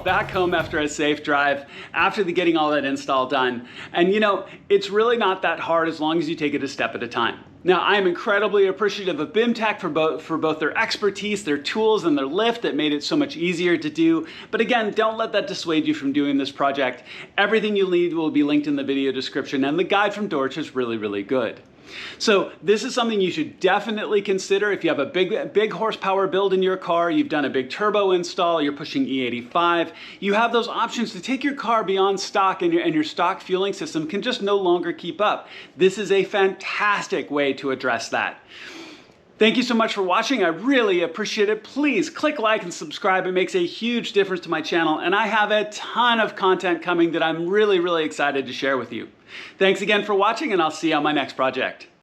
myself back home after a safe drive, after getting all that install done. And you know, it's really not that hard as long as you take it a step at a time. Now, I am incredibly appreciative of BIMTech for both their expertise, their tools, and their lift that made it so much easier to do. But again, don't let that dissuade you from doing this project. Everything you'll need will be linked in the video description, and the guide from Dorch is really, really good. So this is something you should definitely consider if you have a big horsepower build in your car, you've done a big turbo install, you're pushing E85, you have those options to take your car beyond stock, and your stock fueling system can just no longer keep up. This is a fantastic way to address that. Thank you so much for watching. I really appreciate it. Please click like and subscribe. It makes a huge difference to my channel, and I have a ton of content coming that I'm really, really excited to share with you. Thanks again for watching, and I'll see you on my next project.